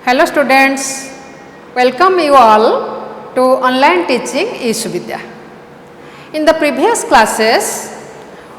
Hello students, welcome you all to online teaching eSuvidya. In the previous classes,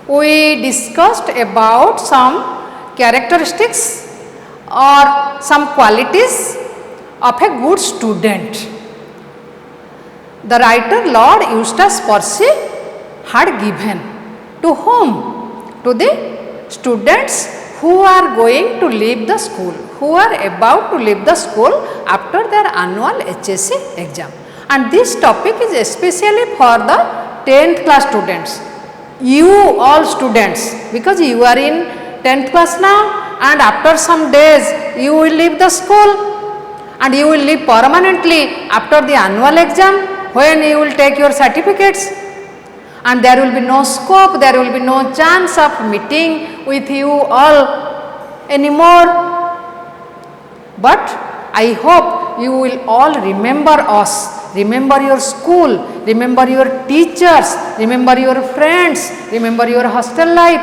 we discussed about some characteristics or some qualities of a good student. The writer Lord Eustace Percy had given to whom? To the students who are going to leave the school, who are about to leave the school after their annual HSC exam. And this topic is especially for the 10th class students. You all students, because you are in 10th class now and after some days you will leave the school and you will leave permanently after the annual exam when you will take your certificates. And there will be no scope, there will be no chance of meeting with you all anymore. But I hope you will all remember us, remember your school, remember your teachers, remember your friends, remember your hostel life.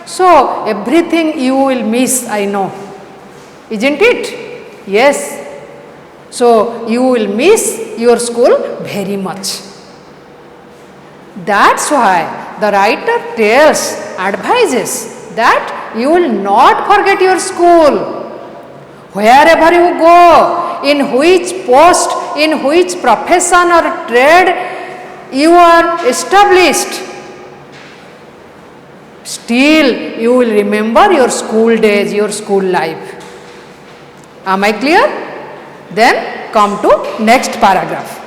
So everything you will miss, I know. Isn't it? Yes. So you will miss your school very much. That's why the writer advises that you will not forget your school. Wherever you go, in which post, in which profession or trade you are established, still you will remember your school days, your school life. Am I clear? Then come to next paragraph.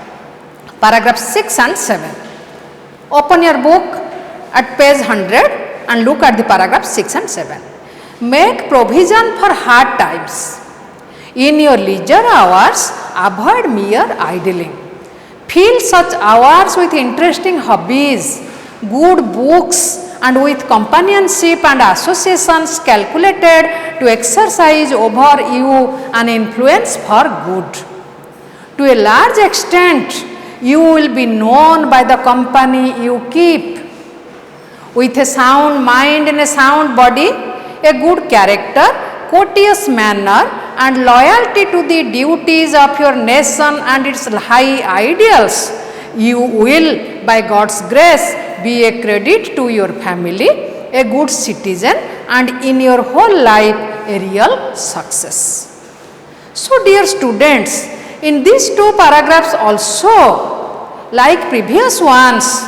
Paragraph 6 and 7. Open your book at page 100 and look at the paragraph 6 and 7. Make provision for hard times. In your leisure hours, avoid mere idling. Fill such hours with interesting hobbies, good books, and with companionship and associations calculated to exercise over you an influence for good. To a large extent, you will be known by the company you keep. With a sound mind and a sound body, a good character, courteous manner, and loyalty to the duties of your nation and its high ideals, you will, by God's grace, be a credit to your family, a good citizen, and in your whole life, a real success. So, dear students, in these two paragraphs also, like previous ones,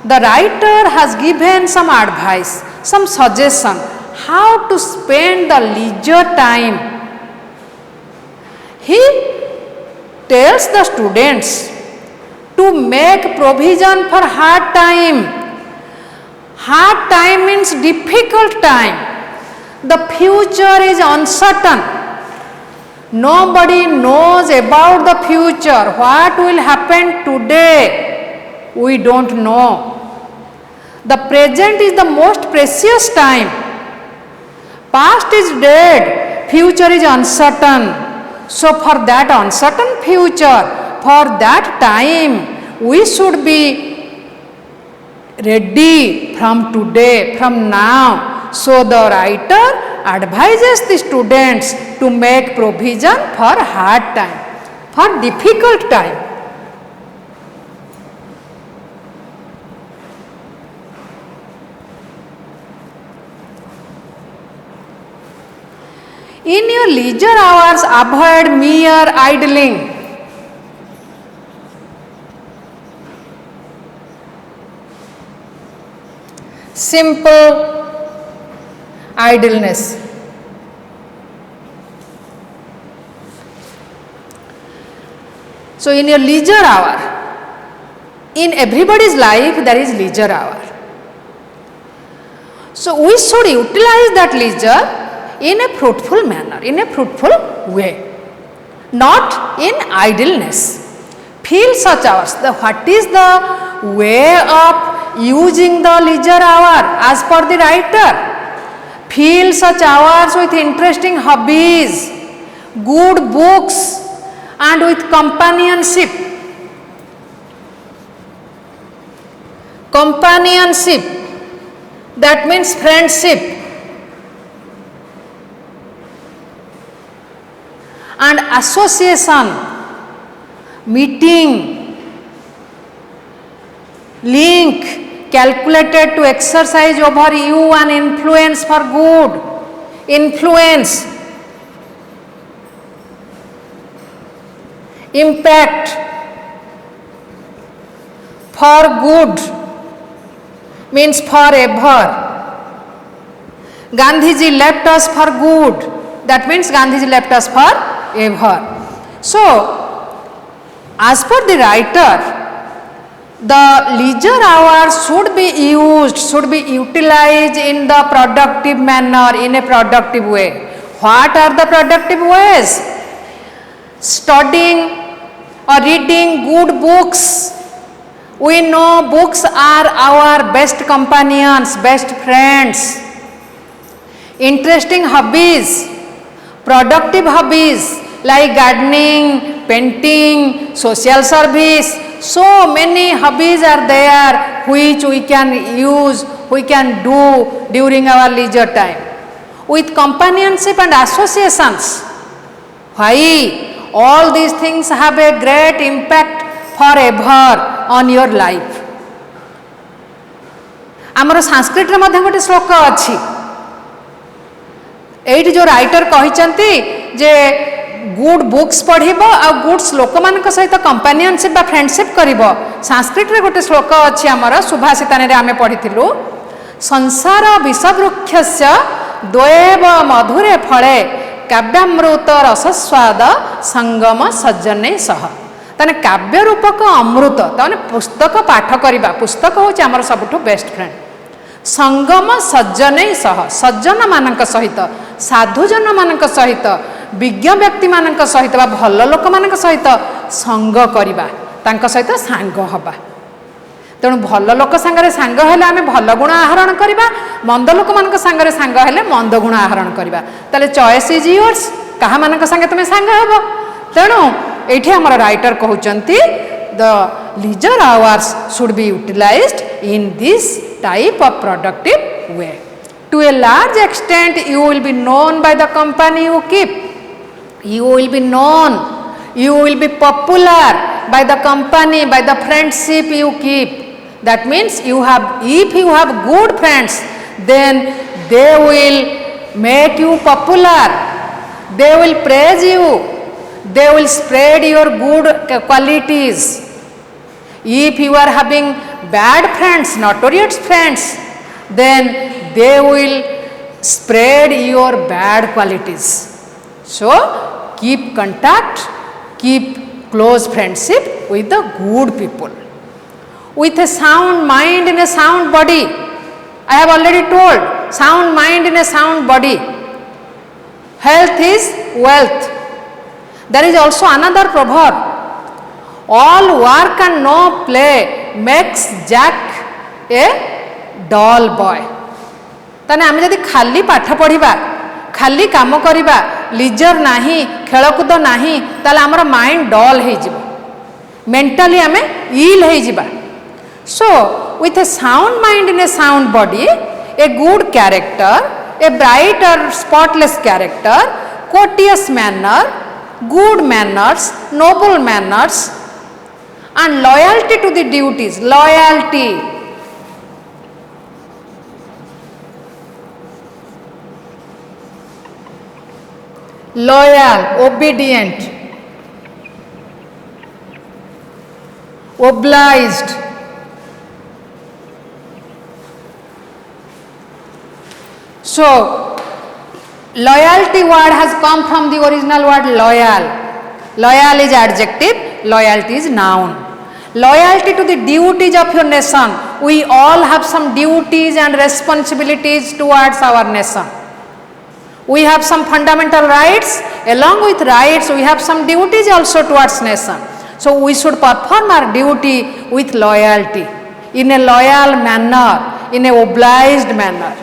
the writer has given some advice, some suggestion how to spend the leisure time. He tells the students to make provision for hard time. Hard time means difficult time. The future is uncertain. Nobody knows about the future. What will happen today? We don't know. The present is the most precious time. Past is dead. Future is uncertain. So for that uncertain future, for that time, we should be ready from today, from now. So the writer advises the students to make provision for hard time, for difficult time. In your leisure hours, avoid mere idling. Simple idleness. So, in your leisure hour, in everybody's life there is leisure hour. So, we should utilize that leisure in a fruitful manner, in a fruitful way, not in idleness. Fill such hours. What is the way of using the leisure hour as per the writer? Fill such hours with interesting hobbies, good books, and with companionship. Companionship, that means friendship. and association, meeting, link calculated to exercise over you and influence for good, influence, impact for good means forever. Gandhiji left us for good, that means Gandhiji left us forever. So as per the writer, the leisure hours should be used, should be utilized in the productive manner, in a productive way. What are the productive ways? Studying or reading good books. We know books are our best companions, best friends. Interesting hobbies, productive hobbies like gardening, painting, social service. So many hobbies are there which we can use, we can do during our leisure time. With companionship and associations. Why? All these things have a great impact forever on your life. आमर संस्कृत रे मध्य गोटे श्लोक अच्छी, एठी जो writer कहिचंती जे good books पढ़िबो आ good श्लोक मानक सहित कंपेनियनशिप बा फ्रेंडशिप करिबो. संस्कृत रे गोटे श्लोक अच्छी आमर सुभाषिताने रे आमे पढ़िथिलु, संसार विषवृक्षस्य द्वैव मधुरे फळे काव्यामृत रसस्वाद संगम सज्जने सह. ताने काव्य रूपक अमृत ताने पुस्तक पाठ करिबा, पुस्तक होची आमर सबठु बेस्ट फ्रेंड. संगम सज्जने सह, सज्जन मानक सहित, साधुजन मानक सहित, विज्ञ व्यक्ति मानक सहित बा भल लोक मानक सहित संग करिबा, तांक सहित सांग हबा. तेणु भल लोक सांगरे सांग हेले आमे भल गुण आहरण करिबा, मंद लोक मानक सांगरे सांग हेले मंद गुण आहरण करिबा. ताले चॉइस इज योर्स, काहा मानक संगे तुमे सांग हबो. तेणु एठी हमर राइटर कहउचंती the leisure hours should be utilised in this type of productive way. To a large extent you will be known by the company you keep. You will be known, you will be popular by the company, by the friendship you keep. That means you have, if you have good friends, then they will make you popular, they will praise you, they will spread your good qualities. If you are having bad friends, notorious friends, then they will spread your bad qualities. So keep contact, keep close friendship with the good people. With a sound mind in a sound body, I have already told, sound mind in a sound body. Health is wealth. There is also another proverb, all work and no play makes Jack a dull boy. ताने आमे जदि खाली पाठ पढ़िबा, खाली काम करिबा, leisure नाही, खेलकूद नाही, ताले हमर माइंड डल हे जिवो, मेंटली आमे इल हे जिबा. So with a sound mind in a sound body, a good character, a bright और spotless character, courteous manner, good manners, noble manners, and loyalty to the duties. Loyalty, loyal, obedient, obliged. So loyalty word has come from the original word loyal. Loyal is adjective, loyalty is noun. Loyalty to the duties of your nation. We all have some duties and responsibilities towards our nation. We have some fundamental rights, along with rights we have some duties also towards nation. So we should perform our duty with loyalty, in a loyal manner, in a obliged manner.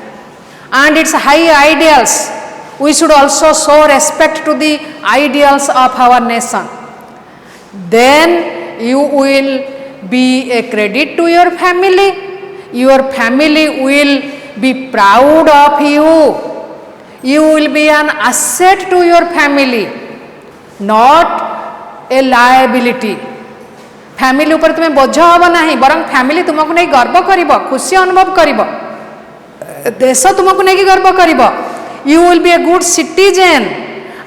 And its high ideals, we should also show respect to the ideals of our nation. Then you will be a credit to your family. Your family will be proud of you. You will be an asset to your family. not a liability. Family ऊपर तुम्हें बोझ हम ना बरं family तुमको नहीं गर्व कर खुशी अनुभव कर देश तुमको नहीं गर्व कर you will be a good citizen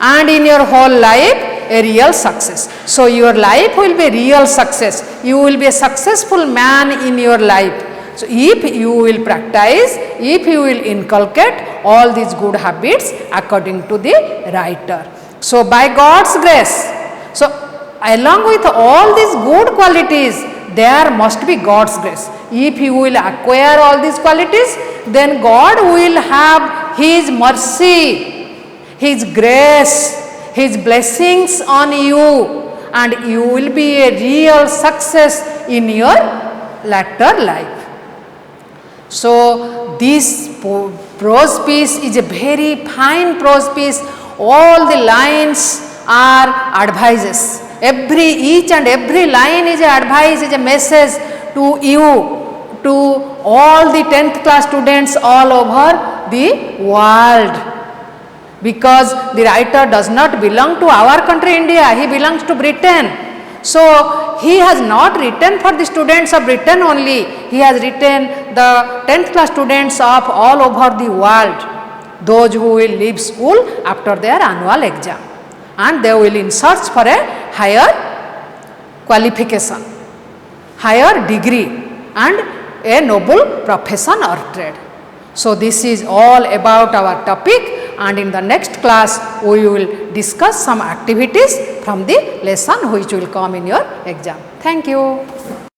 and in your whole life a real success. So your life will be real success. You will be a successful man in your life. So if you will practice, if you will inculcate all these good habits according to the writer. So by God's grace, so along with all these good qualities, there must be God's grace. If you will acquire all these qualities, then God will have His mercy, His grace, His blessings on you, and you will be a real success in your latter life. So this prose piece is a very fine prose piece. All the lines are advices. Each and every line is an advice, is a message to you, to all the 10th class students all over the world. Because the writer does not belong to our country India, he belongs to Britain. So he has not written for the students of Britain only, he has written the 10th class students of all over the world, those who will leave school after their annual exam, and they will in search for a higher qualification, higher degree, and a noble profession or trade. So this is all about our topic, and in the next class we will discuss some activities from the lesson which will come in your exam. Thank you.